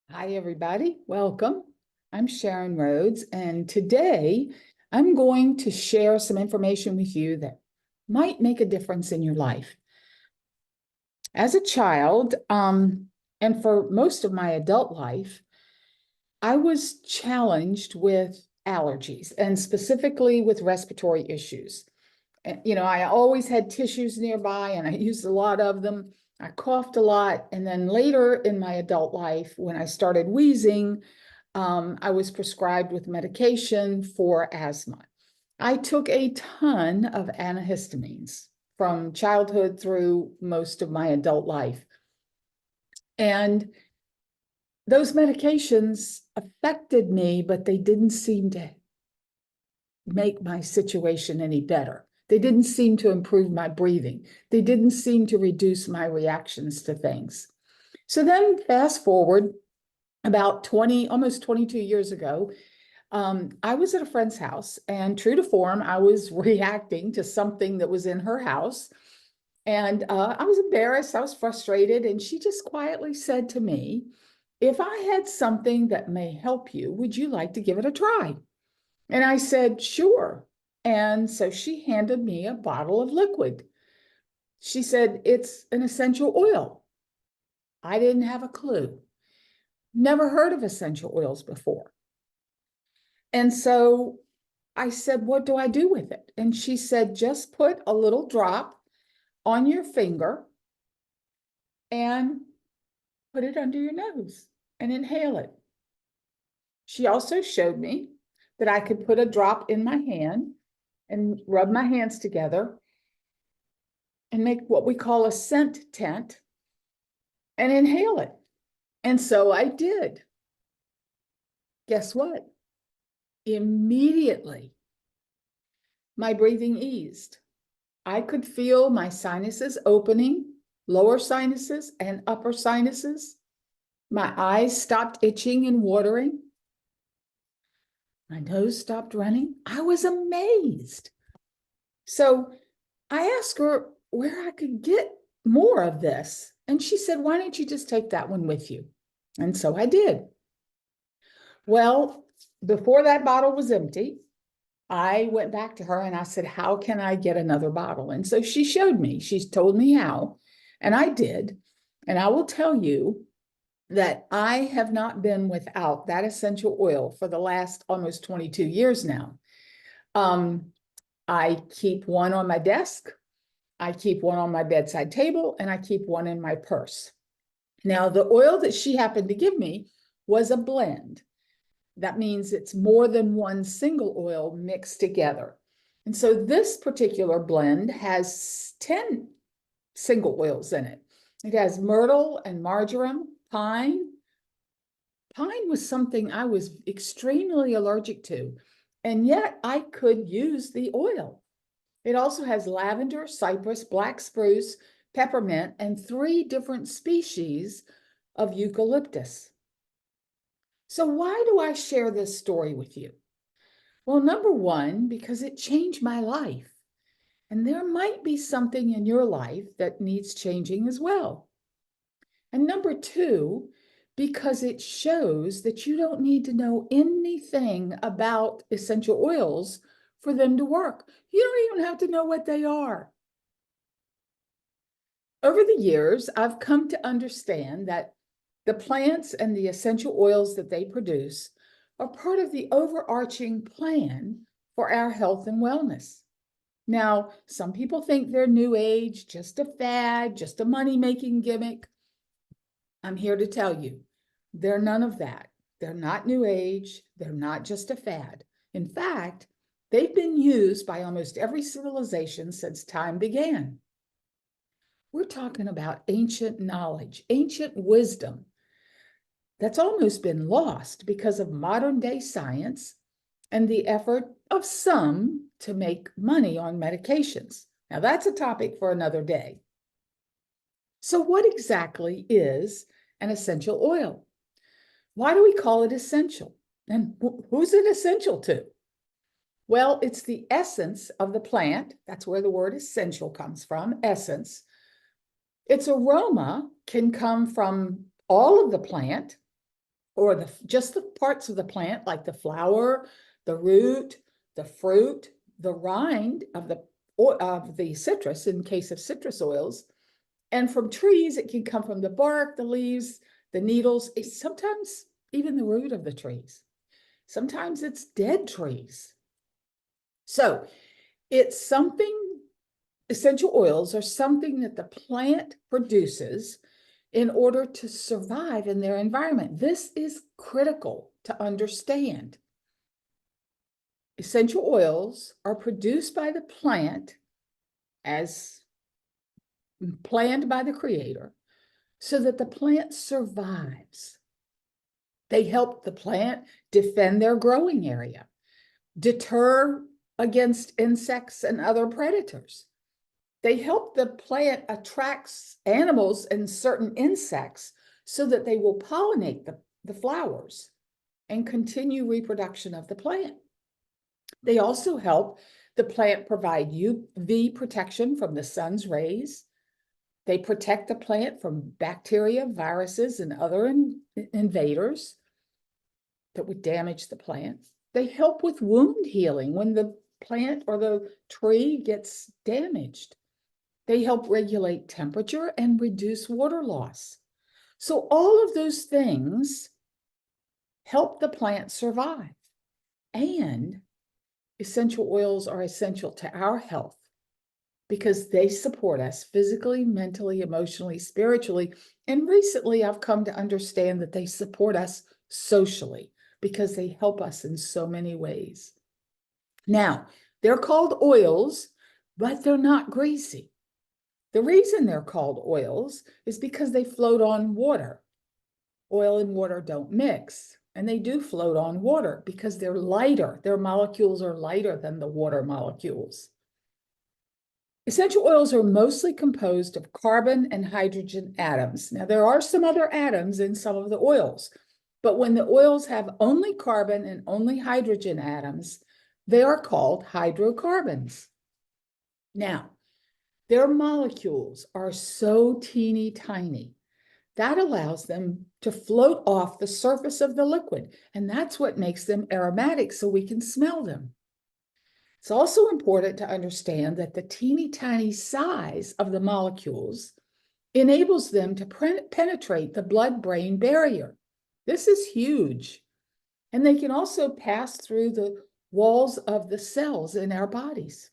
Hi, everybody. Welcome. I'm Sharon Rhodes, and today I'm going to share some information with you that might make a difference in your life. As a child, and for most of my adult life, I was challenged with allergies and specifically with respiratory issues. I always had tissues nearby and I used a lot of them. I coughed a lot. And then later in my adult life, when I started wheezing, I was prescribed with medication for asthma. I took a ton of antihistamines from childhood through most of my adult life. And those medications affected me, but they didn't seem to make my situation any better. They didn't seem to improve my breathing. They didn't seem to reduce my reactions to things. So then fast forward about 20, almost 22 years ago, I was at a friend's house, and true to form, I was reacting to something that was in her house. And I was embarrassed, I was frustrated, and she just quietly said to me, "If I had something that may help you, would you like to give it a try?" And I said, "Sure." And so she handed me a bottle of liquid. She said, "It's an essential oil." I didn't have a clue. Never heard of essential oils before. And so I said, "What do I do with it?" And she said, "Just put a little drop on your finger and put it under your nose and inhale it." She also showed me that I could put a drop in my hand and rub my hands together and make what we call a scent tent and inhale it. And so I did. Guess what? Immediately, my breathing eased. I could feel my sinuses opening, lower sinuses and upper sinuses. My eyes stopped itching and watering. My nose stopped running. I was amazed. So I asked her where I could get more of this. And she said, "Why don't you just take that one with you?" And so I did. Well, before that bottle was empty, I went back to her and I said, "How can I get another bottle?" And so she showed me, she told me how, and I did. And I will tell you that I have not been without that essential oil for the last almost 22 years now. Um, I keep one on my desk, I keep one on my bedside table, and I keep one in my purse. Now, the oil that she happened to give me was a blend. That means it's more than one single oil mixed together. And so this particular blend has 10 single oils in it. It has myrtle and marjoram, pine. Pine was something I was extremely allergic to, and yet I could use the oil. It also has lavender, cypress, black spruce, peppermint, and 3 different species of eucalyptus. So why do I share this story with you? Well, number one, because it changed my life. And there might be something in your life that needs changing as well. And number two, because it shows that you don't need to know anything about essential oils for them to work. You don't even have to know what they are. Over the years, I've come to understand that the plants and the essential oils that they produce are part of the overarching plan for our health and wellness. Now, some people think they're new age, just a fad, just a money-making gimmick. I'm here to tell you, they're none of that. They're not new age. They're not just a fad. In fact, they've been used by almost every civilization since time began. We're talking about ancient knowledge, ancient wisdom that's almost been lost because of modern day science and the effort of some to make money on medications. Now, that's a topic for another day. So, what exactly is an essential oil? Why do we call it essential? And who's it essential to? Well, it's the essence of the plant. That's where the word essential comes from, essence. Its aroma can come from all of the plant, or just the parts of the plant, like the flower, the root, the fruit, the rind of the citrus, in case of citrus oils. And from trees, it can come from the bark, the leaves, the needles, sometimes even the root of the trees. Sometimes it's dead trees. So it's something, essential oils are something that the plant produces in order to survive in their environment. This is critical to understand. Essential oils are produced by the plant as planned by the Creator so that the plant survives. They help the plant defend their growing area, deter against insects and other predators. They help the plant attract animals and certain insects so that they will pollinate the flowers and continue reproduction of the plant. They also help the plant provide UV protection from the sun's rays. They protect the plant from bacteria, viruses, and other invaders that would damage the plant. They help with wound healing when the plant or the tree gets damaged. They help regulate temperature and reduce water loss. So all of those things help the plant survive. And essential oils are essential to our health because they support us physically, mentally, emotionally, spiritually. And recently, I've come to understand that they support us socially because they help us in so many ways. Now, they're called oils, but they're not greasy. The reason they're called oils is because they float on water. Oil and water don't mix, and they do float on water because they're lighter. Their molecules are lighter than the water molecules. Essential oils are mostly composed of carbon and hydrogen atoms. Now, there are some other atoms in some of the oils, but when the oils have only carbon and only hydrogen atoms, they are called hydrocarbons. Now, their molecules are so teeny tiny that allows them to float off the surface of the liquid, and that's what makes them aromatic so we can smell them. It's also important to understand that the teeny tiny size of the molecules enables them to penetrate the blood-brain barrier. This is huge. And they can also pass through the walls of the cells in our bodies.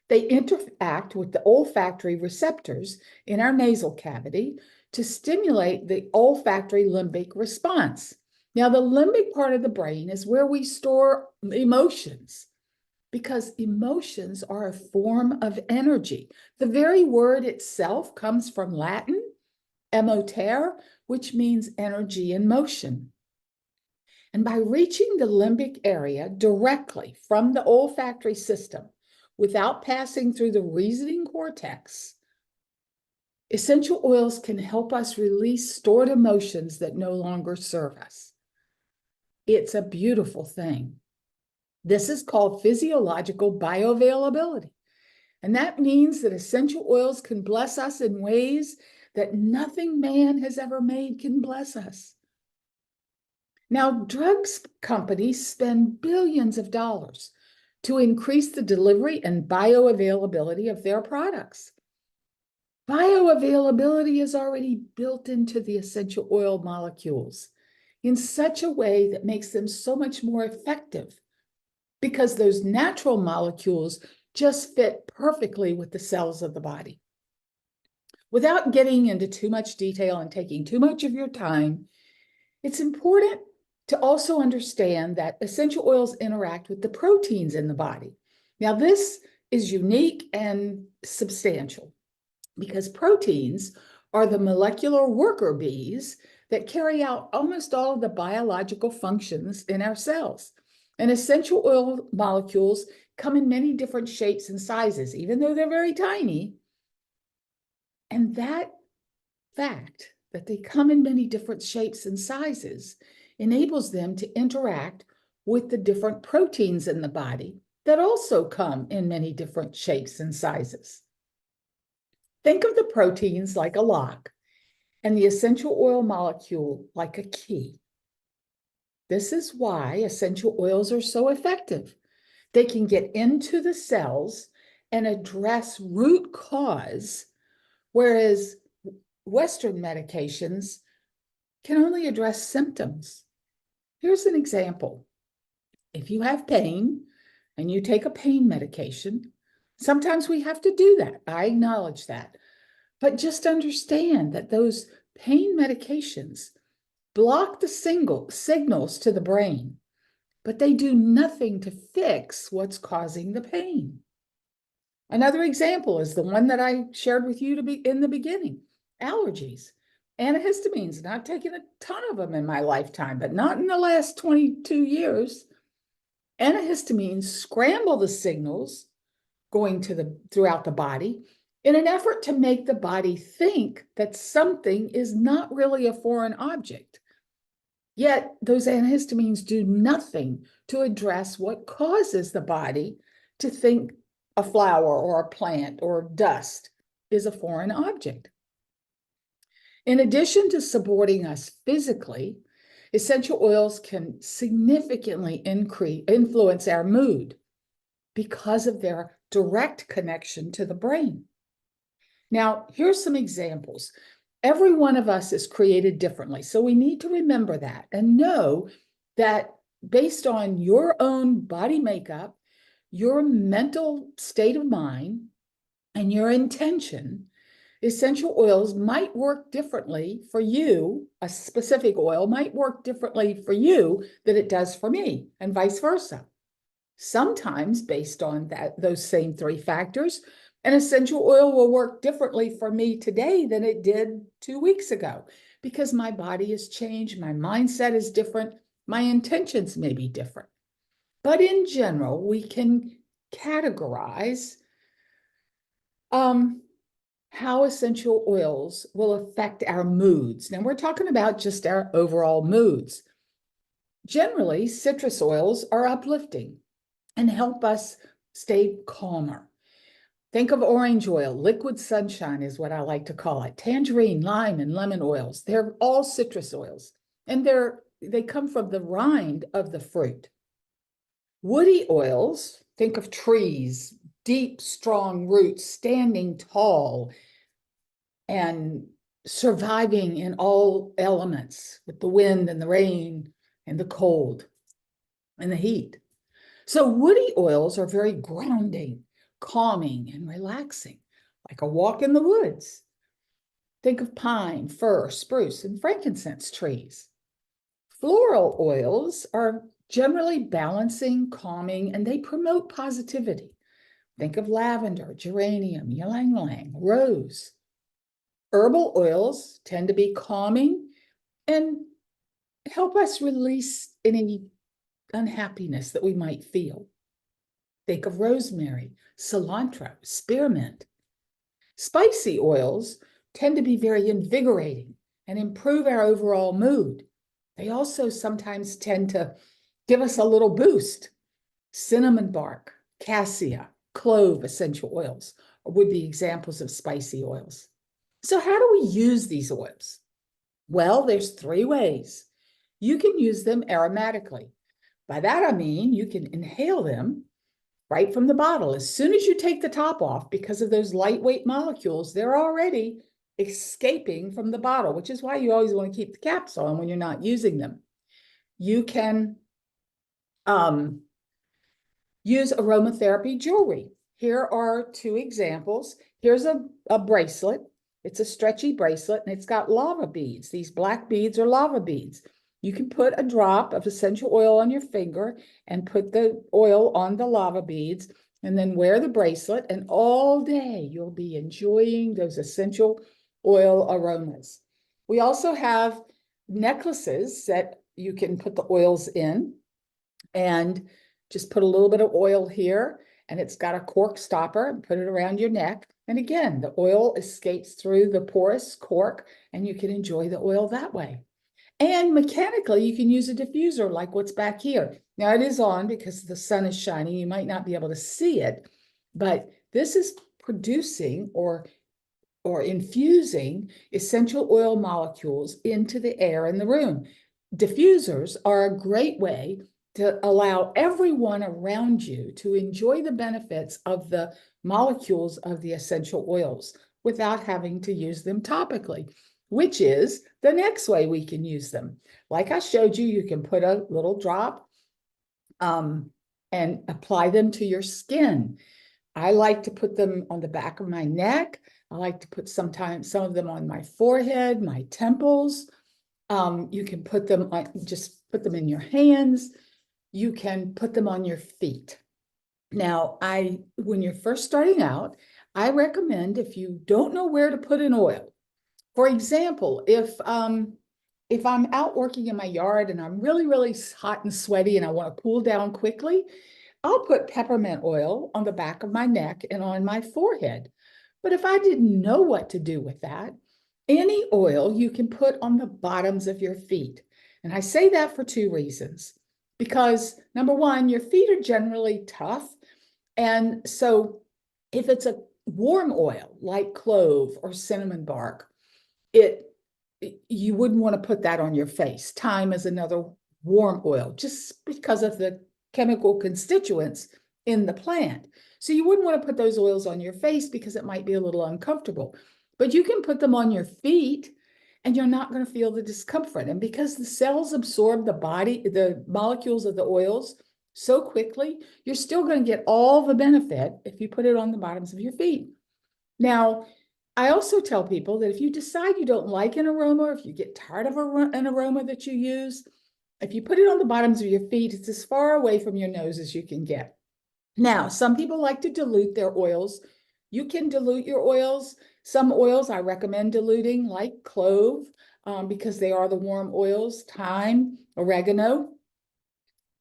They interact with the olfactory receptors in our nasal cavity to stimulate the olfactory limbic response. Now, the limbic part of the brain is where we store emotions, because emotions are a form of energy. The very word itself comes from Latin, emotere, which means energy in motion. And by reaching the limbic area directly from the olfactory system, without passing through the reasoning cortex, essential oils can help us release stored emotions that no longer serve us. It's a beautiful thing. This is called physiological bioavailability. And that means that essential oils can bless us in ways that nothing man has ever made can bless us. Now, drugs companies spend billions of dollars to increase the delivery and bioavailability of their products. Bioavailability is already built into the essential oil molecules in such a way that makes them so much more effective, because those natural molecules just fit perfectly with the cells of the body. Without getting into too much detail and taking too much of your time, it's important to also understand that essential oils interact with the proteins in the body. Now, this is unique and substantial because proteins are the molecular worker bees that carry out almost all of the biological functions in our cells. And essential oil molecules come in many different shapes and sizes, even though they're very tiny. And that fact that they come in many different shapes and sizes enables them to interact with the different proteins in the body that also come in many different shapes and sizes. Think of the proteins like a lock. and the essential oil molecule like a key. This is why essential oils are so effective. They can get into the cells and address root cause, whereas Western medications can only address symptoms. Here's an example. If you have pain and you take a pain medication, sometimes we have to do that. I acknowledge that. But just understand that those pain medications block the signals to the brain, but they do nothing to fix what's causing the pain. Another example is the one that I shared with you in the beginning, allergies. Antihistamines, not taking a ton of them in my lifetime, but not in the last 22 years. Antihistamines scramble the signals going throughout the body in an effort to make the body think that something is not really a foreign object. Yet those antihistamines do nothing to address what causes the body to think a flower or a plant or dust is a foreign object. In addition to supporting us physically, essential oils can significantly influence our mood because of their direct connection to the brain. Now, here's some examples. Every one of us is created differently, so we need to remember that and know that based on your own body makeup, your mental state of mind, and your intention, essential oils might work differently for you. A specific oil might work differently for you than it does for me, and vice versa. Sometimes, based on those same three factors, an essential oil will work differently for me today than it did 2 weeks ago, because my body has changed, my mindset is different, my intentions may be different. But in general, we can categorize how essential oils will affect our moods. Now, we're talking about just our overall moods. Generally, citrus oils are uplifting and help us stay calmer. Think of orange oil. Liquid sunshine is what I like to call it. Tangerine, lime, and lemon oils. They're all citrus oils, and they come from the rind of the fruit. Woody oils, think of trees, deep, strong roots, standing tall and surviving in all elements with the wind and the rain and the cold and the heat. So woody oils are very grounding, calming, and relaxing, like a walk in the woods. Think of pine, fir, spruce, and frankincense trees. Floral oils are generally balancing, calming, and they promote positivity. Think of lavender, geranium, ylang ylang, rose. Herbal oils tend to be calming and help us release any unhappiness that we might feel. Think of rosemary, cilantro, spearmint. Spicy oils tend to be very invigorating and improve our overall mood. They also sometimes tend to give us a little boost. Cinnamon bark, cassia, clove essential oils would be examples of spicy oils. So how do we use these oils? Well, there's 3 ways. You can use them aromatically. By that I mean you can inhale them right from the bottle. As soon as you take the top off, because of those lightweight molecules, they're already escaping from the bottle, which is why you always want to keep the caps on when you're not using them. You can use aromatherapy jewelry. Here are 2 examples. Here's a bracelet. It's a stretchy bracelet, and it's got lava beads. These black beads are lava beads. You can put a drop of essential oil on your finger and put the oil on the lava beads, and then wear the bracelet, and all day you'll be enjoying those essential oil aromas. We also have necklaces that you can put the oils in, and just put a little bit of oil here, and it's got a cork stopper, and put it around your neck. And again, the oil escapes through the porous cork, and you can enjoy the oil that way. And mechanically, you can use a diffuser like what's back here. Now it is on because the sun is shining. You might not be able to see it, but this is producing or or infusing essential oil molecules into the air in the room. Diffusers are a great way to allow everyone around you to enjoy the benefits of the molecules of the essential oils without having to use them topically, which is the next way we can use them. Like I showed you, you can put a little drop and apply them to your skin. I like to put them on the back of my neck. I like to put sometimes some of them on my forehead, my temples. You can put them on, just put them in your hands. You can put them on your feet. Now, when you're first starting out, I recommend, if you don't know where to put an oil, for example, if I'm out working in my yard and I'm really, really hot and sweaty and I want to cool down quickly, I'll put peppermint oil on the back of my neck and on my forehead. But if I didn't know what to do with that, any oil you can put on the bottoms of your feet. And I say that for two reasons. Because number one, your feet are generally tough. And so if it's a warm oil like clove or cinnamon bark, you wouldn't want to put that on your face. Thyme is another warm oil, just because of the chemical constituents in the plant. So you wouldn't want to put those oils on your face because it might be a little uncomfortable. But you can put them on your feet and you're not going to feel the discomfort. And because the cells absorb the molecules of the oils so quickly, you're still going to get all the benefit if you put it on the bottoms of your feet. Now, I also tell people that if you decide you don't like an aroma, or if you get tired of an aroma that you use, if you put it on the bottoms of your feet, it's as far away from your nose as you can get. Now, some people like to dilute their oils. You can dilute your oils. Some oils I recommend diluting, like clove, because they are the warm oils, thyme, oregano.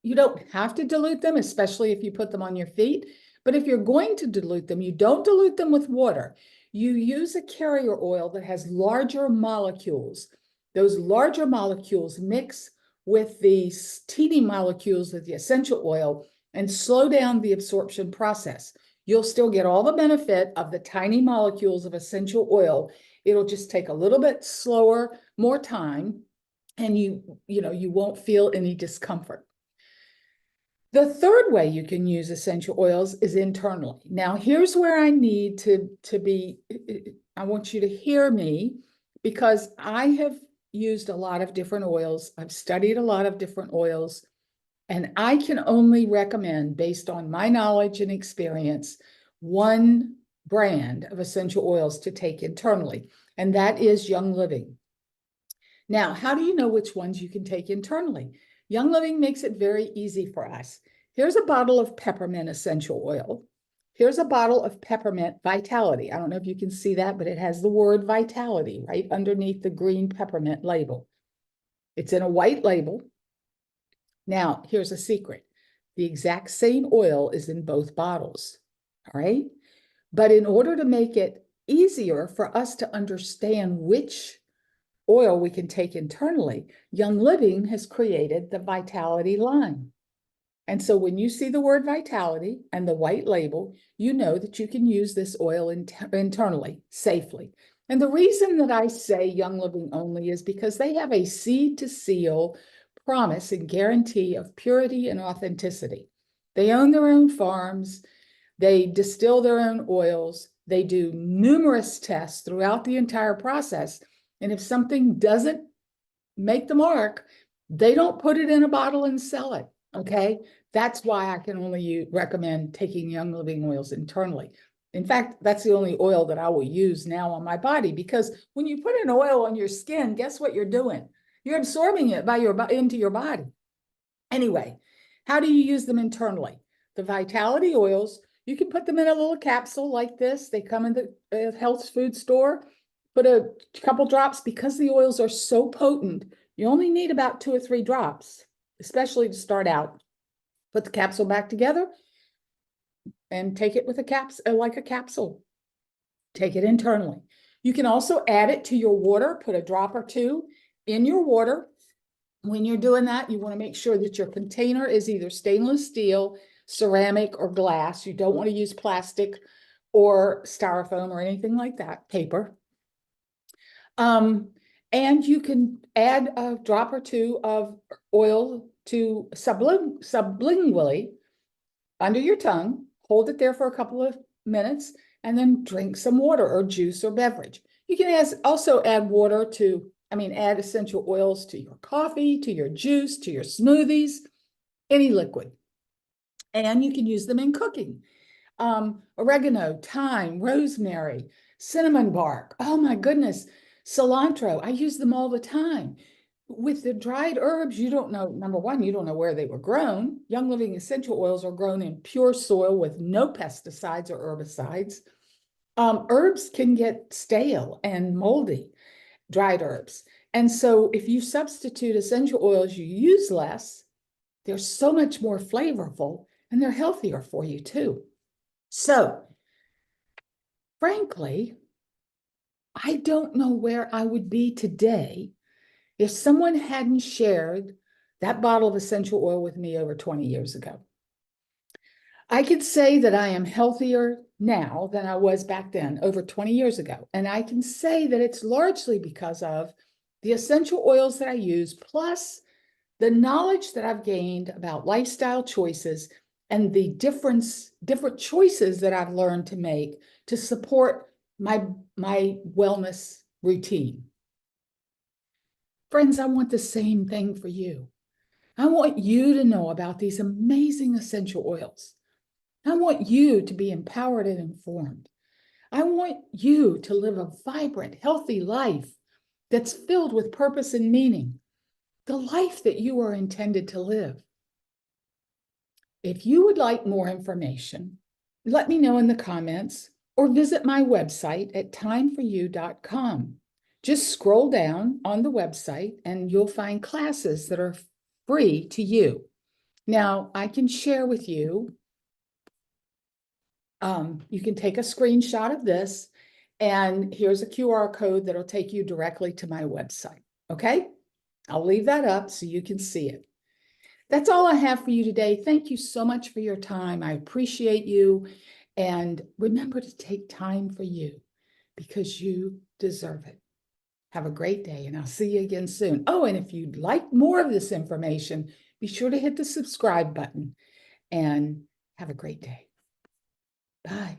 You don't have to dilute them, especially if you put them on your feet. But if you're going to dilute them, you don't dilute them with water. You use a carrier oil that has larger molecules. Those larger molecules mix with these teeny molecules of the essential oil and slow down the absorption process. You'll still get all the benefit of the tiny molecules of essential oil. It'll just take a little bit slower, more time, and you won't feel any discomfort. The third way you can use essential oils is internally. Now, here's where I need to be, I want you to hear me, because I have used a lot of different oils. I've studied a lot of different oils, and I can only recommend, based on my knowledge and experience, one brand of essential oils to take internally, and that is Young Living. Now, how do you know which ones you can take internally? Young Living makes it very easy for us. Here's a bottle of peppermint essential oil. Here's a bottle of peppermint Vitality. I don't know if you can see that, but it has the word Vitality right underneath the green peppermint label. It's in a white label. Now, here's a secret. The exact same oil is in both bottles, all right? But in order to make it easier for us to understand which oil we can take internally, Young Living has created the Vitality line. And so when you see the word Vitality and the white label, you know that you can use this oil internally safely. And the reason that I say Young Living only is because they have a seed to seal promise and guarantee of purity and authenticity. They own their own farms. They distill their own oils. They do numerous tests throughout the entire process. And if something doesn't make the mark, they don't put it in a bottle and sell it, okay? That's why I can only recommend taking Young Living oils internally. In fact, that's the only oil that I will use now on my body, because when you put an oil on your skin, guess what you're doing? You're absorbing it into your body. Anyway, how do you use them internally? The Vitality oils, you can put them in a little capsule like this. They come in the health food store. Put a couple drops, because the oils are so potent. You only need about 2 or 3 drops, especially to start out. Put the capsule back together and take it with a capsule, like a capsule. Take it internally. You can also add it to your water. Put a drop or 2 in your water. When you're doing that, you want to make sure that your container is either stainless steel, ceramic, or glass. You don't want to use plastic or styrofoam or anything like that, paper. And you can add a drop or two of oil to sublingually under your tongue, hold it there for a couple of minutes, and then drink some water or juice or beverage. You can also add water to, add essential oils to your coffee, to your juice, to your smoothies, any liquid. And you can use them in cooking. Oregano, thyme, rosemary, cinnamon bark. Oh my goodness, cilantro. I use them all the time. With the dried herbs, you don't know, number one, you don't know where they were grown. Young Living essential oils are grown in pure soil with no pesticides or herbicides. Herbs can get stale and moldy, dried herbs. And so if you substitute essential oils, you use less, they're so much more flavorful and they're healthier for you too. So, frankly, I don't know where I would be today if someone hadn't shared that bottle of essential oil with me over 20 years ago. I could say that I am healthier now than I was back then, over 20 years ago. And I can say that it's largely because of the essential oils that I use, plus the knowledge that I've gained about lifestyle choices and the different choices that I've learned to make to support my wellness routine. Friends, I want the same thing for you. I want you to know about these amazing essential oils. I want you to be empowered and informed. I want you to live a vibrant, healthy life that's filled with purpose and meaning, the life that you are intended to live. If you would like more information, let me know in the comments or visit my website at timeforyou.com. Just scroll down on the website and you'll find classes that are free to you. Now, I can share with you, you can take a screenshot of this, and here's a QR code that'll take you directly to my website, okay? I'll leave that up so you can see it. That's all I have for you today. Thank you so much for your time. I appreciate you. And remember to take time for you because you deserve it. Have a great day, and I'll see you again soon. Oh, and if you'd like more of this information, be sure to hit the subscribe button and have a great day. Bye.